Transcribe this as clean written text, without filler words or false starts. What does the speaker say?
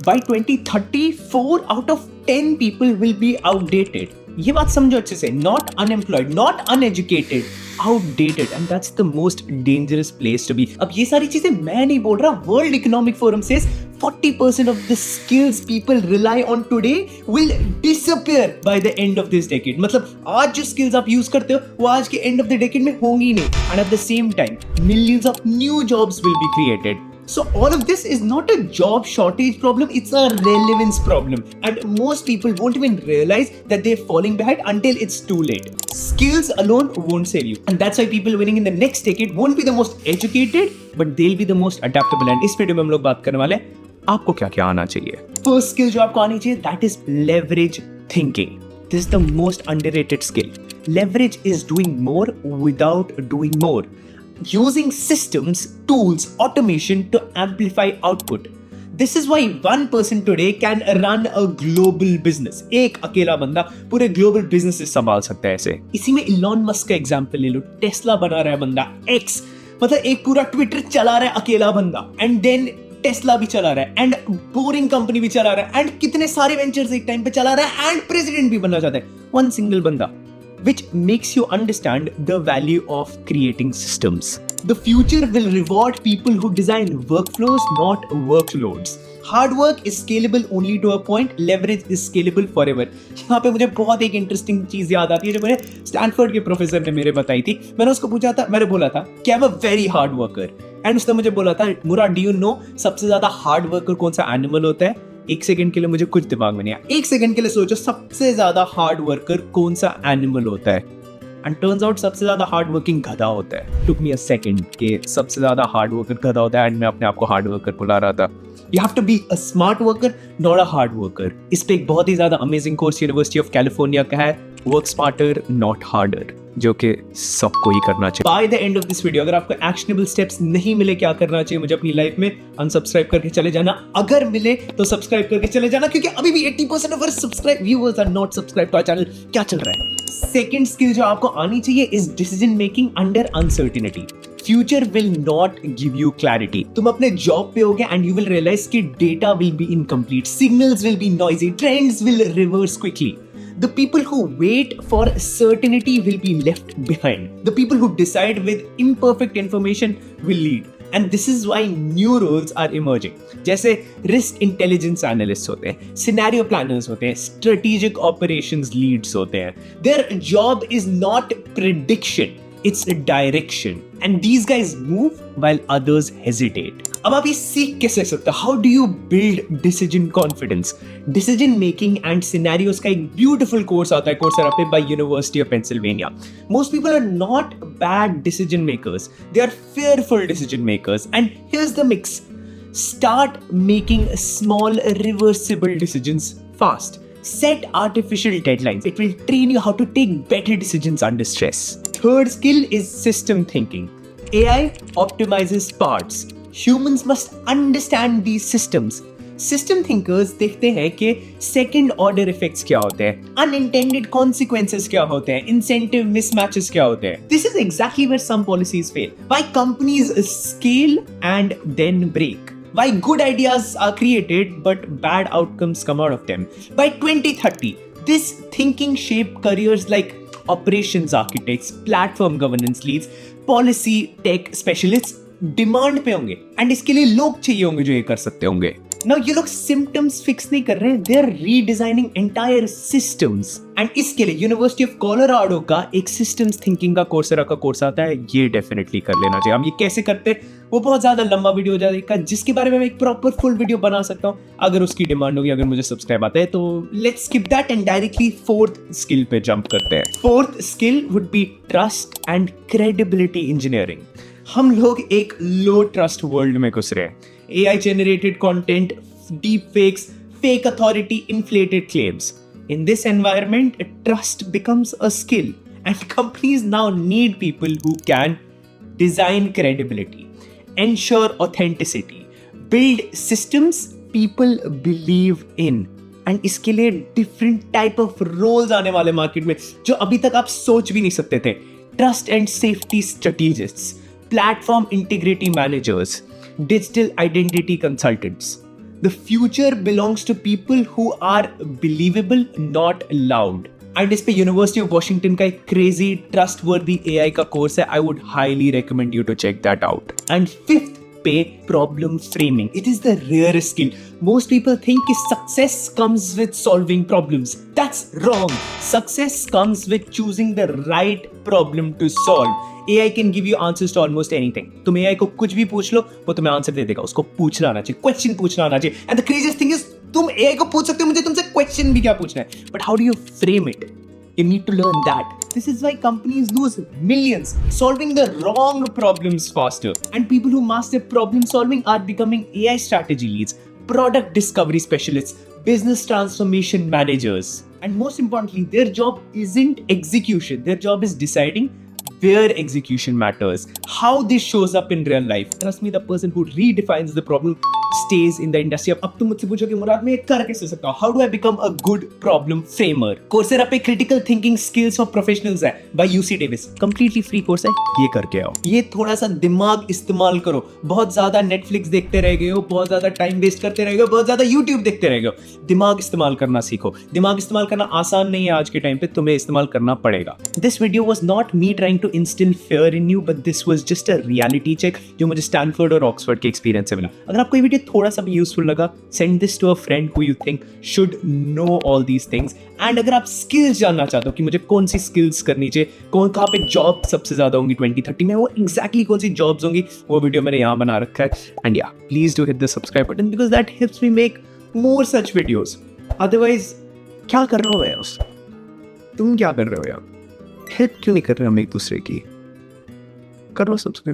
By 2030, 4 out of 10 people will be outdated. ये बात समझो अच्छे से, not unemployed, not uneducated, outdated, and that's the most dangerous place to be. अब ये सारी चीजें मैं नहीं बोल रहा, World Economic Forum says 40% of the skills people rely on today will disappear by the end of this decade. मतलब आज जो skills आप use करते हो वो आज के end of the decade में होंगी नहीं. And at the same time, millions of new jobs will be created. So all of this is not a job shortage problem, it's a relevance problem. And most people won't even realize that they're falling behind until it's too late. Skills alone won't save you. And that's why people winning in the next decade won't be the most educated, but they'll be the most adaptable. And इस video में हम लोग बात करने वाले हैं आपको क्या क्या आना चाहिए. First skill जो आपको आनी चाहिए, that is leverage thinking. This is the most underrated skill. Leverage is doing more without doing more. Using systems, tools, automation to amplify output. This is why one person today can run a global business. एक अकेला बंदा पूरे global businesses संभाल सकता है ऐसे. इसी में Elon Musk का एग्जाम्पल ले लो. टेस्ला बना रहा है बंदा, X मतलब एक पूरा ट्विटर चला रहा है अकेला बंदा, एंड देन टेस्ला भी चला रहा है, एंड बोरिंग कंपनी भी चला रहा है, एंड कितने सारे वेंचर्स एक टाइम पे चला रहा है, एंड प्रेसिडेंट भी बनना चाहता है. वन सिंगल बंदा. Which makes you understand the value of creating systems. The future will reward people who design workflows, not workloads. Hard work is scalable only to a point. Leverage is scalable forever. यहाँ पे मुझे बहुत एक interesting चीज याद आती है जो मेरे स्टैनफोर्ड के प्रोफेसर ने मेरे बताई थी. मैंने उसको पूछा था, मैंने बोला था कि I am a very hard worker, and उसने मुझे बोला था, मुराद डू यू नो सबसे ज्यादा हार्ड वर्कर कौन सा एनिमल होता है? एक सेकंड के लिए मुझे कुछ दिमाग में नहीं आया. एक सेकंड के लिए सोचो सबसे ज्यादा हार्ड वर्कर कौन सा एनिमल होता है. एंड टर्न्स आउट सबसे ज्यादा हार्ड वर्किंग गधा होता है. टुक मी अ सेकंड के सबसे ज्यादा हार्ड वर्कर गधा होता है, एंड मैं अपने आप को हार्ड वर्कर बुला रहा था. You have to be a smart worker, not a hard worker. इस पे एक बहुत ही ज्यादा amazing course university of California का है, वर्क स्मार्टर नॉट हार्डर, जो कि सबको ही करना चाहिए. By the end of this video अगर आपको एक्शनेबल स्टेप्स नहीं मिले क्या करना चाहिए मुझे अपनी लाइफ में, अनसब्सक्राइब करके चले जाना. अगर मिले तो सब्सक्राइब करके चले जाना, क्योंकि अभी भी 80% of our subscribe viewers are not subscribe to our channel. क्या चल रहा है? सेकंड स्किल जो आपको आनी चाहिए is decision making under uncertainty. Future will not give you clarity. तुम अपने जॉब पे होगे एंड यू विल रियलाइज कि data will be incomplete, signals will be noisy, trends will reverse quickly. The people who wait for certainty will be left behind. The people who decide with imperfect information will lead. And this is why new roles are emerging. जैसे risk intelligence analysts होते हैं, scenario planners होते हैं, strategic operations leads होते हैं. Their job is not prediction, it's a direction. And these guys move while others hesitate. अब आप ये सीख कैसे सकते हो? How do you build decision confidence? Decision making and scenarios का एक beautiful course आता है Coursera पे by University of Pennsylvania. Most people are not bad decision makers. They are fearful decision makers. And here's the mix. Start making small reversible decisions fast. Set artificial deadlines. It will train you how to take better decisions under stress. Third skill is system thinking. AI optimizes parts. Humans must understand these systems. System thinkers देखते हैं कि second order effects क्या होते हैं, unintended consequences क्या होते हैं, incentive mismatches क्या होते हैं. This is exactly where some policies fail. Why companies scale and then break. Why good ideas are created but bad outcomes come out of them. By 2030, this thinking shape careers like operations architects, platform governance leads, policy tech specialists demand पे होंगे, and इसके लिए लोग चाहिए होंगे जो ये कर सकते होंगे. Now ये लोग सिम्टम्स फिक्स नहीं कर रहे हैं, they are redesigning entire systems. And इसके लिए यूनिवर्सिटी ऑफ कोलोराडो का एक सिस्टम्स थिंकिंग का कोर्सेरा का कोर्स आता है, ये डेफिनेटली कर लेना चाहिए. हम ये कैसे करते हैं वो बहुत ज्यादा लंबा वीडियो हो जाएगा, जिसके बारे में मैं एक प्रॉपर फुल वीडियो बना सकता हूँ अगर उसकी डिमांड होगी, अगर मुझे सब्सक्राइब आता है. तो let's skip that and directly fourth skill पे जंप करते हैं. Fourth skill would be trust and credibility engineering. हम लोग एक लो ट्रस्ट वर्ल्ड में घुस रहे हैं. AI generated content, deep fakes, fake authority, inflated claims. In this environment, trust becomes a skill, and companies now need people who can design credibility, ensure authenticity, build systems people believe in. And इसके लिए different type of roles आने वाले market में जो अभी तक आप सोच भी नहीं सकते थे. Trust and safety strategists, platform integrity managers, digital identity consultants. The future belongs to people who are believable, not loud. And इस पे यूनिवर्सिटी ऑफ वॉशिंगटन का एक क्रेजी ट्रस्टवर्दी एआई का कोर्स है. I would highly recommend you to check that out. And fifth पे problem framing. It is the rarest skill. Most people think कि success comes with solving problems. That's wrong. Success comes with choosing the right problem to solve. AI can give you answers to almost anything. तुम AI को कुछ भी पूछ लो, वो तुम्हें answer दे देगा. उसको पूछना आना चाहिए, क्वेश्चन पूछना आना चाहिए. And the craziest thing is, तुम AI को पूछ सकते हो, मुझे तुमसे क्वेश्चन भी क्या पूछना है. But how do you frame it? You need to learn that. This is why companies lose millions solving the wrong problems faster. And people who master problem solving are becoming AI strategy leads, product discovery specialists, business transformation managers. And most importantly, their job isn't execution. Their job is deciding where execution matters, how this shows up in real life. Trust me, the person who redefines the problem stays in the industry. अब तुम मुझसे पूछोगे मुराद मैं ये कर कैसे सकता हूँ? How do I become a good problem framer? Coursera पे critical thinking skills for professionals है by UC Davis. Completely free course है. ये करके आओ. ये थोड़ा सा दिमाग इस्तेमाल करो. बहुत ज्यादा Netflix देखते रह गए हो, बहुत ज्यादा टाइम वेस्ट करते रह गए हो, बहुत ज्यादा YouTube देखते रह गए हो. दिमाग इस्तेमाल करना सीखो. दिमाग इस्तेमाल करना आसान नहीं है आज के टाइम पे, तुम्हें इस्तेमाल करना पड़ेगा. This video was not me trying to instill fear in you, but this was just a reality check जो मुझे स्टैनफोर्ड और ऑक्सफोर्ड के एक्सपीरियंस से मिला. अगर आपको ये वीडियो थोड़ा सा भी यूजफुल लगा, send this to a friend who you think should know all these things. And अगर आप स्किल्स जानना चाहते हो कि मुझे कौन सी स्किल्स करनी चाहिए, कहाँ पे जॉब सबसे ज्यादा होंगी 2030 में, वो एग्जैक्टली कौन सी जॉब्स होंगी, वो वीडियो मैंने यहाँ बना रखा है. एंड या please do hit the subscribe button because that helps me make more such videos. Otherwise क्या कर रहे हो यार, तुम क्या कर रहे हो यार? हेल्प क्यों नहीं कर रहे हम एक दूसरे की? करो सब्सक्राइब.